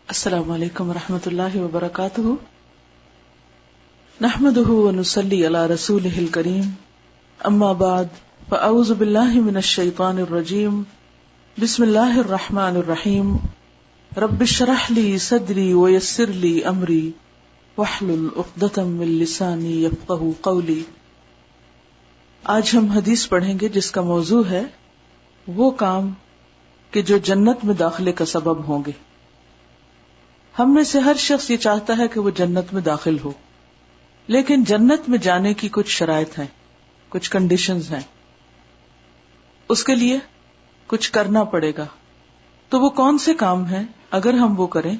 السلام علیکم ورحمۃ اللہ وبرکاتہ. نحمده ونصلی علی رسوله الکریم. اما بعد فاعوذ باللہ من الشیطان الرجیم. بسم اللہ الرحمن الرحیم. رب اشرح لی صدری ویسر لی امری واحلل عقدۃ من لسانی یفقہوا قولی. آج ہم حدیث پڑھیں گے جس کا موضوع ہے وہ کام کہ جو جنت میں داخلے کا سبب ہوں گے. ہم میں سے ہر شخص یہ چاہتا ہے کہ وہ جنت میں داخل ہو، لیکن جنت میں جانے کی کچھ شرائط ہیں، کچھ کنڈیشنز ہیں، اس کے لیے کچھ کرنا پڑے گا. تو وہ کون سے کام ہیں؟ اگر ہم وہ کریں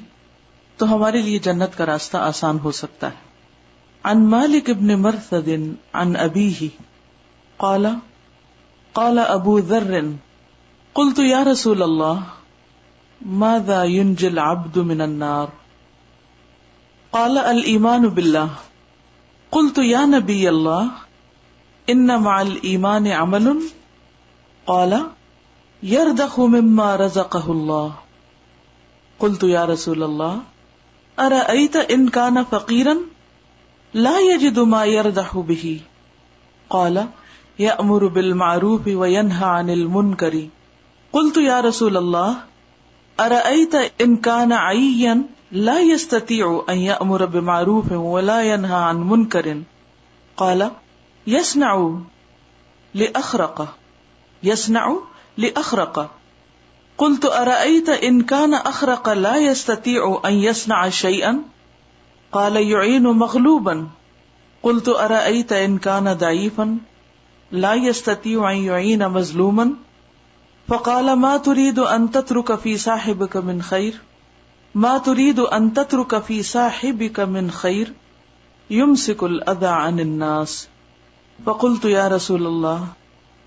تو ہمارے لیے جنت کا راستہ آسان ہو سکتا ہے. عن مالک بن مرثد عن ابیہ قال قال ابو ذر قلت یا رسول اللہ ماذا ينجي العبد من النار؟ قال الإيمان بالله. قلت يا نبي الله إن مع الإيمان عمل؟ قال يرضخ مما رزقه الله. قلت يا رسول الله أرأيت إن كان فقيرا لا يجد ما يرضح به؟ قال يأمر بالمعروف وينهى عن المنكر. قلت يا رسول الله أرأيت إن كان عيا لا يستطيع أن يأمر بمعروف ولا ينهى عن منكر؟ قال يصنع لأخرق. قلت أرأيت إن كان أخرق لا يستطيع أن يصنع شيئا؟ قال يعين مغلوبا. قلت أرأيت إن كان ضعيفا لا يستطيع أن يعين مظلوما؟ فقال ما تريد ان تترك في صاحبك من خير؟ ما تريد ان تترك في صاحبك من خير؟ يمسك الاذى عن الناس. فقلت يا رسول الله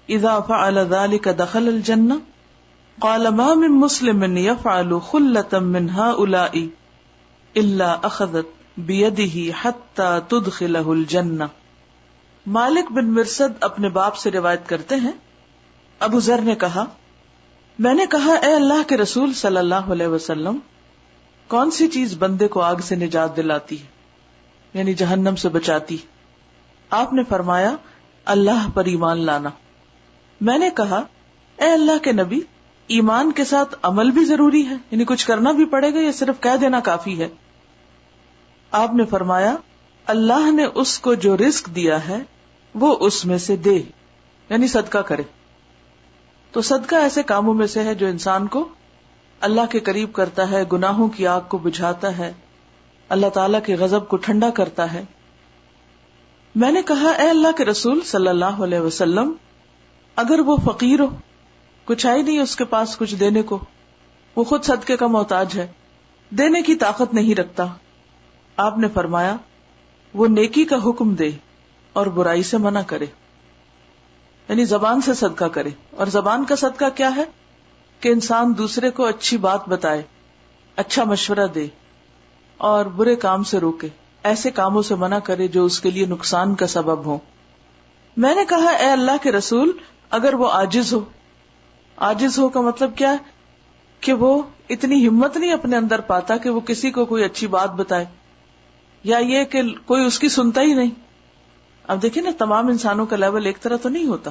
اذا فعل ذلك دخل الجنة؟ قال ما من مسلم يفعل خلة من هؤلاء الا اخذت بيده حتى تدخله الجنة. مالک بن مرثد اپنے باپ سے روایت کرتے ہیں، ابو ذر نے کہا، میں نے کہا اے اللہ کے رسول صلی اللہ علیہ وسلم، کون سی چیز بندے کو آگ سے نجات دلاتی ہے، یعنی جہنم سے بچاتی؟ آپ نے فرمایا اللہ پر ایمان لانا. میں نے کہا اے اللہ کے نبی، ایمان کے ساتھ عمل بھی ضروری ہے، یعنی کچھ کرنا بھی پڑے گا یا صرف کہہ دینا کافی ہے؟ آپ نے فرمایا اللہ نے اس کو جو رزق دیا ہے وہ اس میں سے دے، یعنی صدقہ کرے. تو صدقہ ایسے کاموں میں سے ہے جو انسان کو اللہ کے قریب کرتا ہے، گناہوں کی آگ کو بجھاتا ہے، اللہ تعالیٰ کے غضب کو ٹھنڈا کرتا ہے. میں نے کہا اے اللہ کے رسول صلی اللہ علیہ وسلم، اگر وہ فقیر ہو، کچھ آئی نہیں اس کے پاس کچھ دینے کو، وہ خود صدقے کا محتاج ہے، دینے کی طاقت نہیں رکھتا، آپ نے فرمایا وہ نیکی کا حکم دے اور برائی سے منع کرے، یعنی زبان سے صدقہ کرے. اور زبان کا صدقہ کیا ہے؟ کہ انسان دوسرے کو اچھی بات بتائے، اچھا مشورہ دے اور برے کام سے روکے، ایسے کاموں سے منع کرے جو اس کے لیے نقصان کا سبب ہو. میں نے کہا اے اللہ کے رسول، اگر وہ عاجز ہو، عاجز ہو کا مطلب کیا ہے؟ کہ وہ اتنی ہمت نہیں اپنے اندر پاتا کہ وہ کسی کو کوئی اچھی بات بتائے، یا یہ کہ کوئی اس کی سنتا ہی نہیں. اب دیکھیں نا، تمام انسانوں کا لیول ایک طرح تو نہیں ہوتا.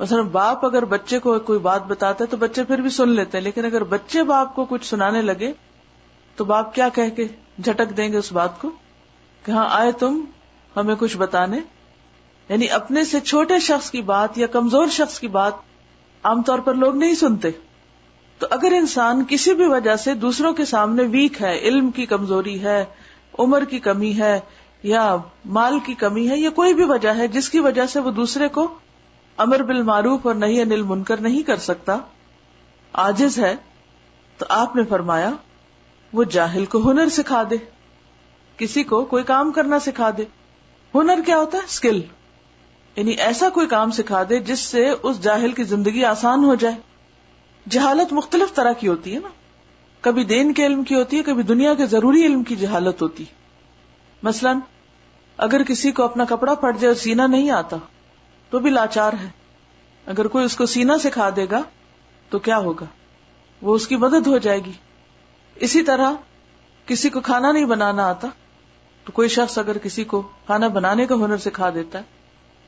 مثلا باپ اگر بچے کو کوئی بات بتاتا ہے تو بچے پھر بھی سن لیتے ہیں، لیکن اگر بچے باپ کو کچھ سنانے لگے تو باپ کیا کہہ کے جھٹک دیں گے اس بات کو کہ ہاں آئے تم ہمیں کچھ بتانے. یعنی اپنے سے چھوٹے شخص کی بات یا کمزور شخص کی بات عام طور پر لوگ نہیں سنتے. تو اگر انسان کسی بھی وجہ سے دوسروں کے سامنے ویک ہے، علم کی کمزوری ہے، عمر کی کمی ہے، یا مال کی کمی ہے، یا کوئی بھی وجہ ہے جس کی وجہ سے وہ دوسرے کو امر بالمعروف اور نہی عن المنکر نہیں کر سکتا، عاجز ہے، تو آپ نے فرمایا وہ جاہل کو ہنر سکھا دے، کسی کو کوئی کام کرنا سکھا دے. ہنر کیا ہوتا ہے؟ اسکل، یعنی ایسا کوئی کام سکھا دے جس سے اس جاہل کی زندگی آسان ہو جائے. جہالت مختلف طرح کی ہوتی ہے نا، کبھی دین کے علم کی ہوتی ہے، کبھی دنیا کے ضروری علم کی جہالت ہوتی. مثلا اگر کسی کو اپنا کپڑا پھٹ جائے اور سینا نہیں آتا تو بھی لاچار ہے، اگر کوئی اس کو سینا سکھا دے گا تو کیا ہوگا؟ وہ اس کی مدد ہو جائے گی. اسی طرح کسی کو کھانا نہیں بنانا آتا تو کوئی شخص اگر کسی کو کھانا بنانے کا ہنر سکھا دیتا ہے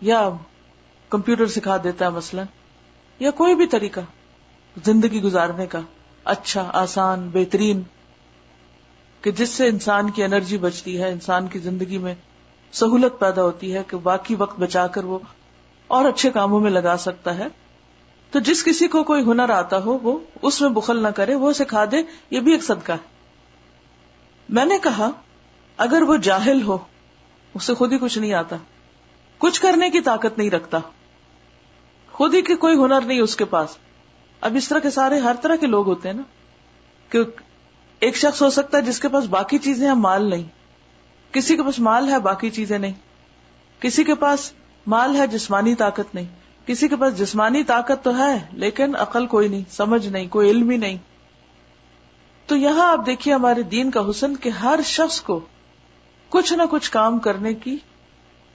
یا کمپیوٹر سکھا دیتا ہے مثلا، یا کوئی بھی طریقہ زندگی گزارنے کا اچھا، آسان، بہترین، کہ جس سے انسان کی انرجی بچتی ہے، انسان کی زندگی میں سہولت پیدا ہوتی ہے کہ باقی وقت بچا کر وہ اور اچھے کاموں میں لگا سکتا ہے، تو جس کسی کو کوئی ہنر آتا ہو وہ اس میں بخل نہ کرے، وہ سکھا دے، یہ بھی ایک صدقہ ہے۔ میں نے کہا اگر وہ جاہل ہو، اسے خود ہی کچھ نہیں آتا، کچھ کرنے کی طاقت نہیں رکھتا، خود ہی کہ کوئی ہنر نہیں اس کے پاس، اب اس طرح کے سارے ہر طرح کے لوگ ہوتے ہیں نا، کہ ایک شخص ہو سکتا ہے جس کے پاس باقی چیزیں ہیں، مال نہیں، کسی کے پاس مال ہے باقی چیزیں نہیں، کسی کے پاس مال ہے جسمانی طاقت نہیں، کسی کے پاس جسمانی طاقت تو ہے لیکن عقل کوئی نہیں، سمجھ نہیں، کوئی علم ہی نہیں۔ تو یہاں آپ دیکھیے ہمارے دین کا حسن کہ ہر شخص کو کچھ نہ کچھ کام کرنے کی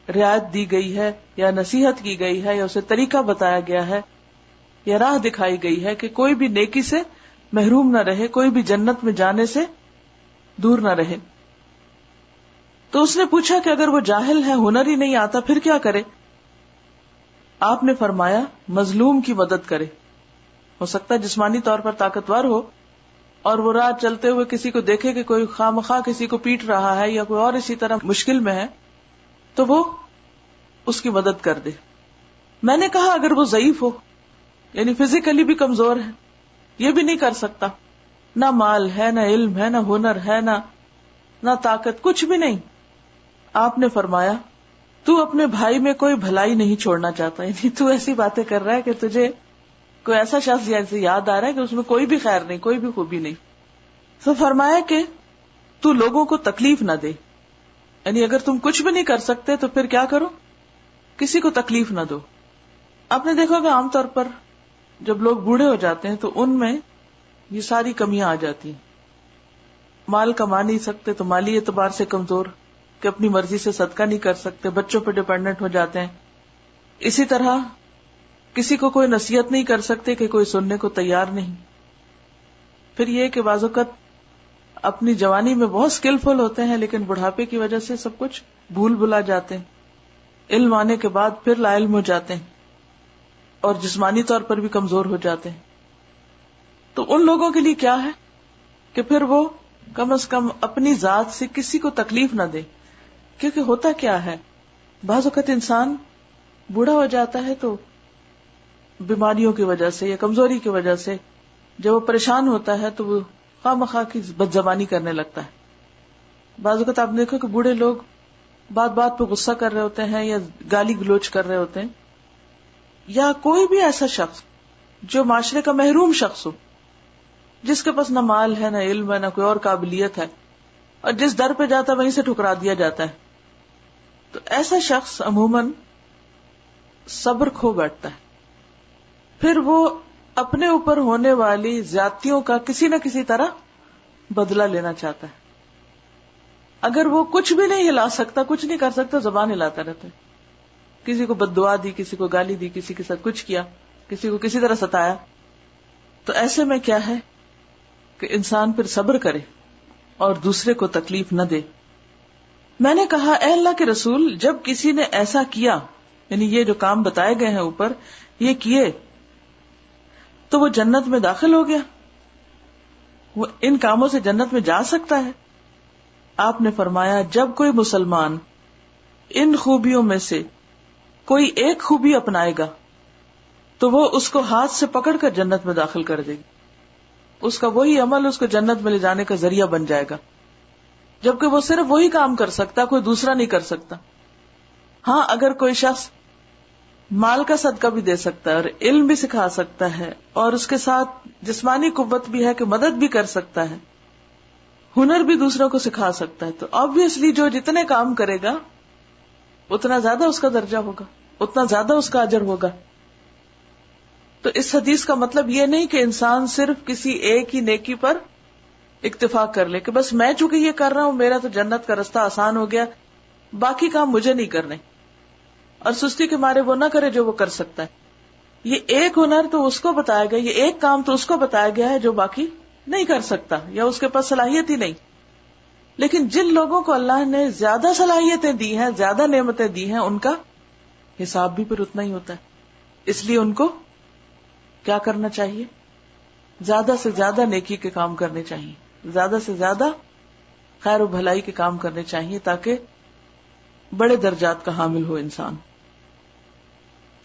رعایت دی گئی ہے، یا نصیحت کی گئی ہے، یا اسے طریقہ بتایا گیا ہے، یا راہ دکھائی گئی ہے کہ کوئی بھی نیکی سے محروم نہ رہے، کوئی بھی جنت میں جانے سے دور نہ رہے۔ تو اس نے پوچھا کہ اگر وہ جاہل ہے، ہنر ہی نہیں آتا، پھر کیا کرے؟ آپ نے فرمایا مظلوم کی مدد کرے۔ ہو سکتا ہے جسمانی طور پر طاقتور ہو اور وہ راہ چلتے ہوئے کسی کو دیکھے کہ کوئی خواہ کسی کو پیٹ رہا ہے یا کوئی اور اسی طرح مشکل میں ہے تو وہ اس کی مدد کر دے۔ میں نے کہا اگر وہ ضعیف ہو، یعنی فزیکلی بھی کمزور ہے، یہ بھی نہیں کر سکتا، نہ مال ہے، نہ علم ہے، نہ ہنر ہے، نہ طاقت، کچھ بھی نہیں، آپ نے فرمایا تو اپنے بھائی میں کوئی بھلائی نہیں چھوڑنا چاہتا، یعنی تو ایسی باتیں کر رہا ہے کہ تجھے کوئی ایسا شخص جیسے یاد آ رہا ہے کہ اس میں کوئی بھی خیر نہیں، کوئی بھی خوبی نہیں۔ تو فرمایا کہ تو لوگوں کو تکلیف نہ دے، یعنی اگر تم کچھ بھی نہیں کر سکتے تو پھر کیا کرو؟ کسی کو تکلیف نہ دو۔ آپ نے دیکھا کہ عام طور پر جب لوگ بوڑھے ہو جاتے ہیں تو ان میں یہ ساری کمیاں آ جاتی ہیں، مال کما نہیں سکتے تو مالی اعتبار سے کمزور، کہ اپنی مرضی سے صدقہ نہیں کر سکتے، بچوں پہ ڈیپینڈنٹ ہو جاتے ہیں، اسی طرح کسی کو کوئی نصیحت نہیں کر سکتے کہ کوئی سننے کو تیار نہیں۔ پھر یہ کہ بعض اوقات اپنی جوانی میں بہت سکلفل ہوتے ہیں لیکن بڑھاپے کی وجہ سے سب کچھ بھول بھلا جاتے ہیں، علم آنے کے بعد پھر لا علم ہو جاتے ہیں اور جسمانی طور پر بھی کمزور ہو جاتے ہیں۔ تو ان لوگوں کے لیے کیا ہے کہ پھر وہ کم از کم اپنی ذات سے کسی کو تکلیف نہ دے، کیونکہ ہوتا کیا ہے بعض اوقات انسان بوڑھا ہو جاتا ہے تو بیماریوں کی وجہ سے یا کمزوری کی وجہ سے جب وہ پریشان ہوتا ہے تو وہ خواہ مخواہ کی بد زبانی کرنے لگتا ہے۔ بعض اوقات آپ دیکھو کہ بوڑھے لوگ بات بات پہ غصہ کر رہے ہوتے ہیں یا گالی گلوچ کر رہے ہوتے ہیں، یا کوئی بھی ایسا شخص جو معاشرے کا محروم شخص ہو، جس کے پاس نہ مال ہے، نہ علم ہے، نہ کوئی اور قابلیت ہے، اور جس در پہ جاتا ہے وہیں سے ٹھکرا دیا جاتا ہے، تو ایسا شخص عموماً صبر کھو بیٹھتا ہے، پھر وہ اپنے اوپر ہونے والی زیادتیوں کا کسی نہ کسی طرح بدلہ لینا چاہتا ہے۔ اگر وہ کچھ بھی نہیں ہلا سکتا، کچھ نہیں کر سکتا، زبان ہلاتا رہتا ہے، کسی کو بد دعا دی، کسی کو گالی دی، کسی کے ساتھ کچھ کیا، کسی کو کسی طرح ستایا، تو ایسے میں کیا ہے کہ انسان پھر صبر کرے اور دوسرے کو تکلیف نہ دے۔ میں نے کہا اے اللہ کے رسول، جب کسی نے ایسا کیا، یعنی یہ جو کام بتائے گئے ہیں اوپر یہ کیے، تو وہ جنت میں داخل ہو گیا، وہ ان کاموں سے جنت میں جا سکتا ہے؟ آپ نے فرمایا جب کوئی مسلمان ان خوبیوں میں سے کوئی ایک خوبی اپنائے گا تو وہ اس کو ہاتھ سے پکڑ کر جنت میں داخل کر دے گی، اس کا وہی عمل اس کو جنت میں لے جانے کا ذریعہ بن جائے گا، جبکہ وہ صرف وہی کام کر سکتا، کوئی دوسرا نہیں کر سکتا۔ ہاں اگر کوئی شخص مال کا صدقہ بھی دے سکتا ہے اور علم بھی سکھا سکتا ہے اور اس کے ساتھ جسمانی قوت بھی ہے کہ مدد بھی کر سکتا ہے، ہنر بھی دوسروں کو سکھا سکتا ہے، تو obviously جو جتنے کام کرے گا اتنا زیادہ اس کا درجہ ہوگا، اتنا زیادہ اس کا اجر ہوگا۔ تو اس حدیث کا مطلب یہ نہیں کہ انسان صرف کسی ایک ہی نیکی پر اکتفا کر لے کہ بس میں چونکہ یہ کر رہا ہوں میرا تو جنت کا رستہ آسان ہو گیا، باقی کام مجھے نہیں کرنے، اور سستی کے مارے وہ نہ کرے جو وہ کر سکتا ہے۔ یہ ایک ہنر تو اس کو بتایا گیا، یہ ایک کام تو اس کو بتایا گیا ہے جو باقی نہیں کر سکتا یا اس کے پاس صلاحیت ہی نہیں. لیکن جن لوگوں کو اللہ نے زیادہ صلاحیتیں دی ہیں، زیادہ نعمتیں دی ہیں، ان کا حساب بھی پھر اتنا ہی ہوتا ہے. اس لیے ان کو کیا کرنا چاہیے؟ زیادہ سے زیادہ نیکی کے کام کرنے چاہیے، زیادہ سے زیادہ خیر و بھلائی کے کام کرنے چاہیے تاکہ بڑے درجات کا حامل ہو انسان.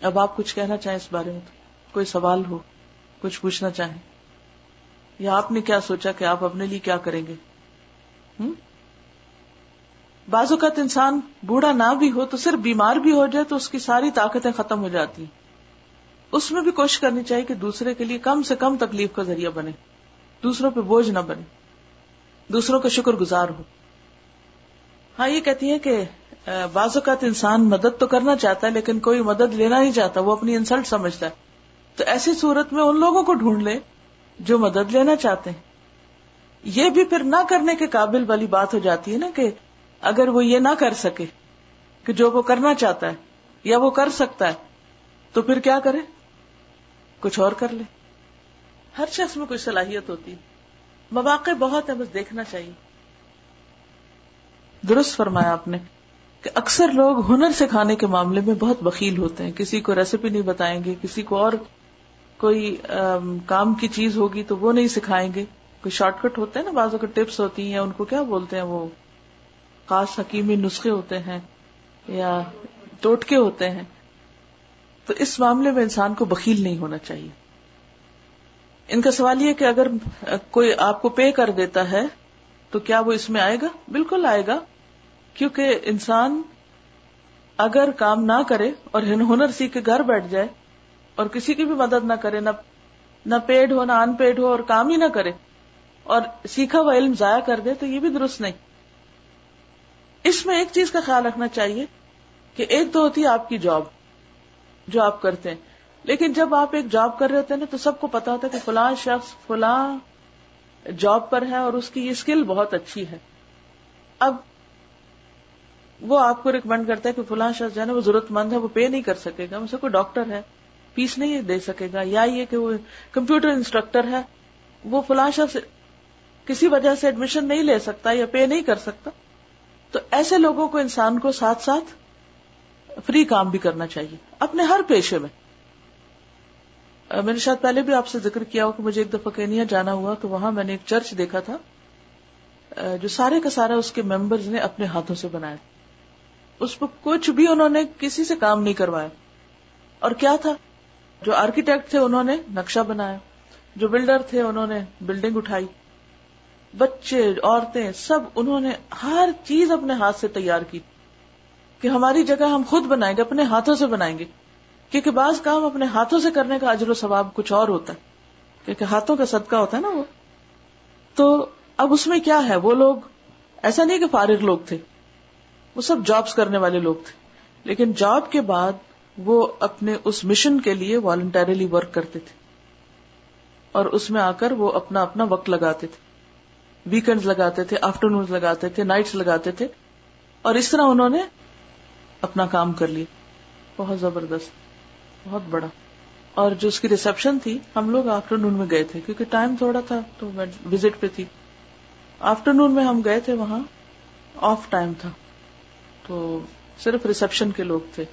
اب آپ کچھ کہنا چاہیں اس بارے میں؟ کوئی سوال ہو، کچھ پوچھنا چاہیں، یا آپ نے کیا سوچا کہ آپ اپنے لیے کیا کریں گے؟ بعض اوقات انسان بوڑھا نہ بھی ہو تو صرف بیمار بھی ہو جائے تو اس کی ساری طاقتیں ختم ہو جاتی ہیں. اس میں بھی کوشش کرنی چاہیے کہ دوسرے کے لیے کم سے کم تکلیف کا ذریعہ بنے، دوسروں پہ بوجھ نہ بنے، دوسروں کا شکر گزار ہو. ہاں یہ کہتی ہے کہ بعض اوقات انسان مدد تو کرنا چاہتا ہے لیکن کوئی مدد لینا نہیں چاہتا، وہ اپنی انسلٹ سمجھتا ہے. تو ایسی صورت میں ان لوگوں کو ڈھونڈ لے جو مدد لینا چاہتے ہیں. یہ بھی پھر نہ کرنے کے قابل والی بات ہو جاتی ہے نا، کہ اگر وہ یہ نہ کر سکے کہ جو وہ کرنا چاہتا ہے یا وہ کر سکتا ہے تو پھر کیا کرے؟ کچھ اور کر لے. ہر شخص میں کوئی صلاحیت ہوتی ہے، مواقع بہت ہے، بس دیکھنا چاہیے. درست فرمایا آپ نے کہ اکثر لوگ ہنر سکھانے کے معاملے میں بہت بخیل ہوتے ہیں. کسی کو ریسیپی نہیں بتائیں گے، کسی کو اور کوئی کام کی چیز ہوگی تو وہ نہیں سکھائیں گے. کوئی شارٹ کٹ ہوتے ہیں نا، بعضوں کے ٹپس ہوتی ہیں، ان کو کیا بولتے ہیں، وہ خاص حکیمی نسخے ہوتے ہیں یا ٹوٹکے ہوتے ہیں. تو اس معاملے میں انسان کو بخیل نہیں ہونا چاہیے. ان کا سوال یہ کہ اگر کوئی آپ کو پے کر دیتا ہے تو کیا وہ اس میں آئے گا؟ بالکل آئے گا، کیونکہ انسان اگر کام نہ کرے اور ہنر سیکھ کے گھر بیٹھ جائے اور کسی کی بھی مدد نہ کرے، نہ پیڈ ہو نہ ان پیڈ ہو، اور کام ہی نہ کرے اور سیکھا ہوا علم ضائع کر دے تو یہ بھی درست نہیں. اس میں ایک چیز کا خیال رکھنا چاہیے کہ ایک تو ہوتی ہے آپ کی جاب جو آپ کرتے ہیں، لیکن جب آپ ایک جاب کر رہے ہوتے ہیں نا تو سب کو پتا ہوتا ہے کہ فلاں شخص فلاں جاب پر ہے اور اس کی یہ اسکل بہت اچھی ہے. اب وہ آپ کو ریکمینڈ کرتا ہے کہ فلاں شخص جو ہے نا وہ ضرورت مند ہے، وہ پے نہیں کر سکے گا، اسے کوئی ڈاکٹر ہے فیس نہیں دے سکے گا، یا یہ کہ وہ کمپیوٹر انسٹرکٹر ہے، وہ فلاں شخص کسی وجہ سے ایڈمیشن نہیں لے سکتا یا پے نہیں کر سکتا. تو ایسے لوگوں کو انسان کو ساتھ ساتھ فری کام بھی کرنا چاہیے اپنے ہر پیشے میں. میں نے شاید پہلے بھی آپ سے ذکر کیا ہو کہ مجھے ایک دفعہ کینیا جانا ہوا تو وہاں میں نے ایک چرچ دیکھا تھا جو سارے کا سارا اس کے ممبرز نے اپنے ہاتھوں سے بنایا. اس پہ کچھ بھی انہوں نے کسی سے کام نہیں کروایا. اور کیا تھا، جو آرکیٹیکٹ تھے انہوں نے نقشہ بنایا، جو بلڈر تھے انہوں نے بلڈنگ اٹھائی، بچے عورتیں سب انہوں نے ہر چیز اپنے ہاتھ سے تیار کی کہ ہماری جگہ ہم خود بنائیں گے، اپنے ہاتھوں سے بنائیں گے. کیونکہ بعض کام اپنے ہاتھوں سے کرنے کا اجر و ثواب کچھ اور ہوتا ہے، کیونکہ ہاتھوں کا صدقہ ہوتا ہے نا وہ. تو اب اس میں کیا ہے، وہ لوگ ایسا نہیں کہ فارغ لوگ تھے، وہ سب جابز کرنے والے لوگ تھے، لیکن جاب کے بعد وہ اپنے اس مشن کے لیے والنٹریلی ورک کرتے تھے اور اس میں آ کر وہ اپنا اپنا وقت لگاتے تھے. ویکنڈز لگاتے تھے، آفٹرنونز لگاتے تھے، نائٹس لگاتے تھے، اور اس طرح انہوں نے اپنا کام کر لیا. بہت زبردست، بہت بڑا. اور جو اس کی ریسپشن تھی، ہم لوگ آفٹرنون میں گئے تھے کیونکہ ٹائم تھوڑا تھا تو میں وزٹ پہ تھی. آفٹرنون میں ہم گئے تھے، وہاں آف ٹائم تھا تو صرف ریسپشن کے لوگ تھے.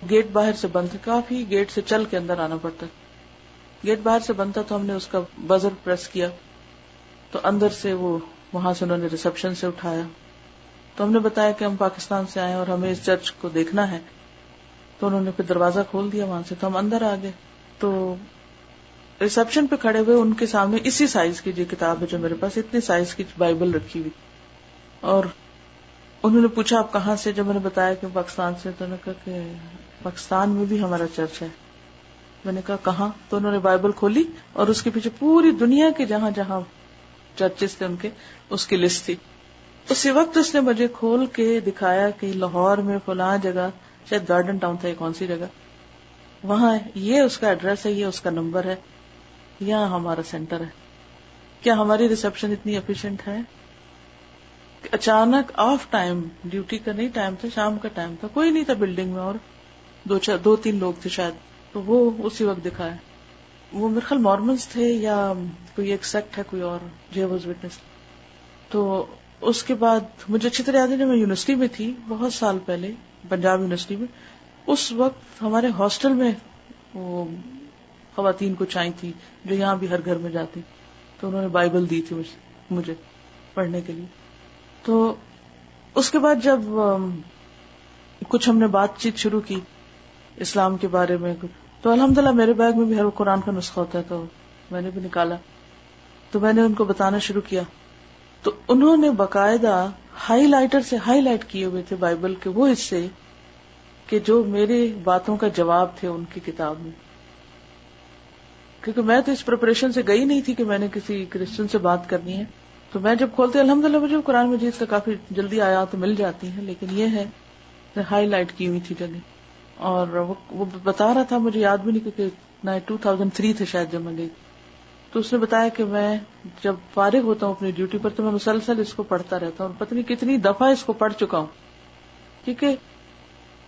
گیٹ باہر سے بند تھا، کافی گیٹ سے چل کے اندر آنا پڑتا. گیٹ باہر سے بند تھا تو ہم نے اس کا بزر پریس کیا تو اندر سے وہ وہاں سے انہوں نے ریسپشن سے اٹھایا. تو ہم نے بتایا کہ ہم پاکستان سے آئے اور ہمیں اس چرچ کو دیکھنا ہے. تو انہوں نے پھر دروازہ کھول دیا وہاں سے، تو ہم اندر آ گئے. تو ریسپشن پہ کھڑے ہوئے ان کے سامنے اسی سائز کی جو کتاب ہے جو میرے پاس، اتنی سائز کی بائبل رکھی ہوئی. اور انہوں نے پوچھا آپ کہاں سے؟ جب میں نے بتایا کہ پاکستان سے، تو انہوں نے کہا کہ پاکستان میں بھی ہمارا چرچ ہے. میں نے کہا کہاں؟ تو انہوں نے بائبل کھولی اور اس کے پیچھے پوری دنیا کے جہاں جہاں چرچز تھے ان کے، اس کی لسٹ تھی. اسی وقت اس نے مجھے کھول کے دکھایا کہ لاہور میں فلاں جگہ، شاید گارڈن ٹاؤن تھا، کون سی جگہ، وہاں یہ اس کا ایڈریس ہے، یہ اس کا نمبر ہے، یہاں ہمارا سینٹر ہے. کیا ہماری ریسپشن اتنی ایفیشینٹ ہے؟ اچانک آف ٹائم، ڈیوٹی کا نہیں ٹائم تھا، شام کا ٹائم تھا، کوئی نہیں تھا بلڈنگ میں اور دو تین لوگ تھے شاید، تو وہ اسی وقت دکھایا. وہ میرے خیال مارمنس تھے یا کوئی ایک سیکٹ ہے کوئی اور، جیہوز وٹنس. تو اس کے بعد مجھے اچھی طرح یاد ہے جب میں یونیورسٹی میں تھی بہت سال پہلے، پنجاب یونیورسٹی میں، اس وقت ہمارے ہاسٹل میں وہ خواتین کچھ آئی تھی جو یہاں بھی ہر گھر میں جاتی، تو انہوں نے بائبل دی تھی مجھے پڑھنے کے لیے. تو اس کے بعد جب کچھ ہم نے بات چیت شروع کی اسلام کے بارے میں، تو الحمدللہ میرے بیگ میں بھی ہر قرآن کا نسخہ ہوتا ہے، تو میں نے بھی نکالا، تو میں نے ان کو بتانا شروع کیا. تو انہوں نے باقاعدہ ہائی لائٹر سے ہائی لائٹ کیے ہوئے تھے بائبل کے وہ حصے کہ جو میرے باتوں کا جواب تھے ان کی کتاب میں. کیونکہ میں تو اس پریپریشن سے گئی نہیں تھی کہ میں نے کسی کرسچن سے بات کرنی ہے، تو میں جب کھولتے الحمدللہ مجھے قرآن مجید کا کافی جلدی آیات مل جاتی ہیں، لیکن یہ ہے ہائی لائٹ کی ہوئی تھی جگہ. اور وہ بتا رہا تھا، مجھے یاد بھی نہیں کیونکہ 2003 تھے شاید جب میں گئی. تو اس نے بتایا کہ میں جب فارغ ہوتا ہوں اپنی ڈیوٹی پر تو میں مسلسل اس کو پڑھتا رہتا ہوں، پتہ نہیں کتنی دفعہ اس کو پڑھ چکا ہوں، کیونکہ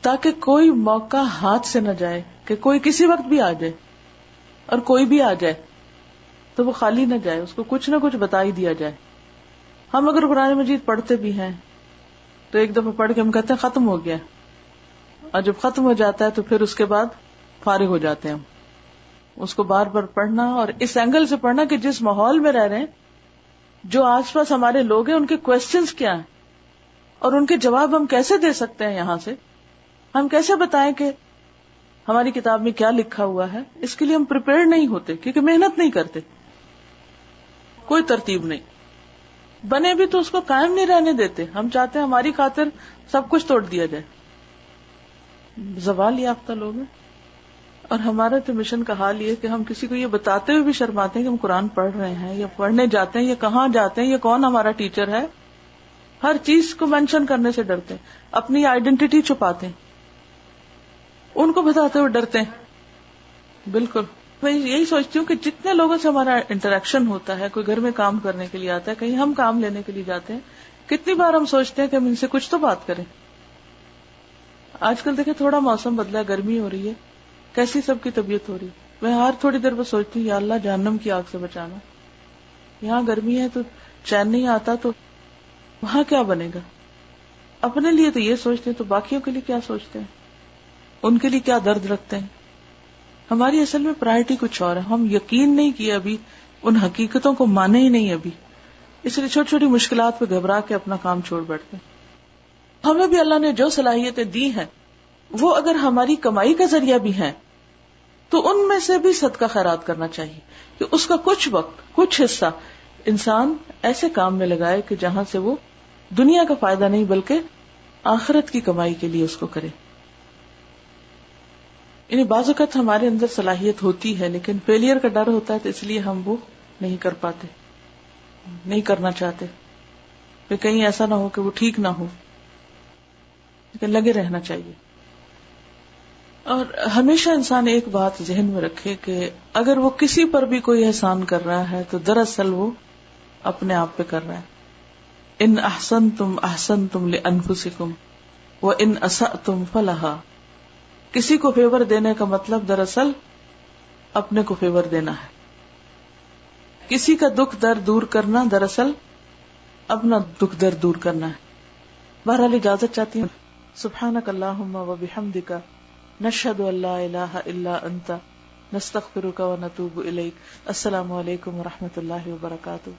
تاکہ کوئی موقع ہاتھ سے نہ جائے کہ کوئی کسی وقت بھی آ جائے اور کوئی بھی آ جائے تو وہ خالی نہ جائے، اس کو کچھ نہ کچھ بتا ہی دیا جائے. ہم اگر قرآن مجید پڑھتے بھی ہیں تو ایک دفعہ پڑھ کے ہم کہتے ہیں ختم ہو گیا، اور جب ختم ہو جاتا ہے تو پھر اس کے بعد فارغ ہو جاتے ہیں. ہم اس کو بار بار پڑھنا اور اس اینگل سے پڑھنا کہ جس ماحول میں رہ رہے ہیں، جو آس پاس ہمارے لوگ ہیں، ان کے کوسچنز کیا ہیں اور ان کے جواب ہم کیسے دے سکتے ہیں. یہاں سے ہم کیسے بتائیں کہ ہماری کتاب میں کیا لکھا ہوا ہے. اس کے لیے ہم پریپیئرڈ نہیں ہوتے کیونکہ محنت نہیں کرتے، کوئی ترتیب نہیں، بنے بھی تو اس کو قائم نہیں رہنے دیتے. ہم چاہتے ہیں ہماری خاطر سب کچھ توڑ دیا جائے. زوال یافتہ لوگ ہیں. اور ہمارا تو مشن کا حال یہ کہ ہم کسی کو یہ بتاتے ہوئے بھی شرماتے ہیں کہ ہم قرآن پڑھ رہے ہیں یا پڑھنے جاتے ہیں یا کہاں جاتے ہیں یا کون ہمارا ٹیچر ہے. ہر چیز کو مینشن کرنے سے ڈرتے ہیں، اپنی آئیڈینٹی چھپاتے ہیں، ان کو بتاتے ہوئے ڈرتے ہیں. بالکل میں یہی سوچتی ہوں کہ جتنے لوگوں سے ہمارا انٹریکشن ہوتا ہے، کوئی گھر میں کام کرنے کے لیے آتا ہے، کہیں ہم کام لینے کے لیے جاتے ہیں، کتنی بار ہم سوچتے ہیں کہ ہم ان سے کچھ تو بات کریں. آج کل دیکھیں تھوڑا موسم بدلا، گرمی ہو رہی ہے، کیسی سب کی طبیعت ہو رہی. میں ہر تھوڑی دیر پر سوچتی ہوں یا اللہ جہنم کی آگ سے بچانا. یہاں گرمی ہے تو چین نہیں آتا، تو وہاں کیا بنے گا. اپنے لیے تو یہ سوچتے ہیں تو باقیوں کے لیے کیا سوچتے ہیں، ان کے لیے کیا درد رکھتے ہیں. ہماری اصل میں پرائرٹی کچھ اور ہے. ہم یقین نہیں کیے ابھی، ان حقیقتوں کو مانے ہی نہیں ابھی، اس لیے چھوٹی چھوٹی مشکلات پہ گھبرا کے اپنا کام چھوڑ بیٹھتے ہیں. ہمیں بھی اللہ نے جو صلاحیتیں دی ہیں وہ اگر ہماری کمائی کا ذریعہ بھی ہیں تو ان میں سے بھی صدقہ خیرات کرنا چاہیے کہ اس کا کچھ وقت، کچھ حصہ انسان ایسے کام میں لگائے کہ جہاں سے وہ دنیا کا فائدہ نہیں بلکہ آخرت کی کمائی کے لیے اس کو کرے. یعنی بعض اوقات ہمارے اندر صلاحیت ہوتی ہے لیکن فیلئر کا ڈر ہوتا ہے، تو اس لیے ہم وہ نہیں کر پاتے، نہیں کرنا چاہتے کہ کہیں ایسا نہ ہو کہ وہ ٹھیک نہ ہو. لیکن لگے رہنا چاہیے. اور ہمیشہ انسان ایک بات ذہن میں رکھے کہ اگر وہ کسی پر بھی کوئی احسان کر رہا ہے تو دراصل وہ اپنے آپ پہ کر رہا ہے. ان احسنتم احسنتم لانفسکم وان اسأتم فلہا. کسی کو فیور دینے کا مطلب دراصل اپنے کو فیور دینا ہے. کسی کا دکھ درد دور کرنا دراصل اپنا دکھ درد دور کرنا ہے. بہرحال اجازت چاہتی ہوں. سبحانک اللہم وبحمدک، نشہد ان لا الہ الا انت، نستغفرک ونتوب الیک. السلام علیکم ورحمۃ اللہ وبرکاتہ.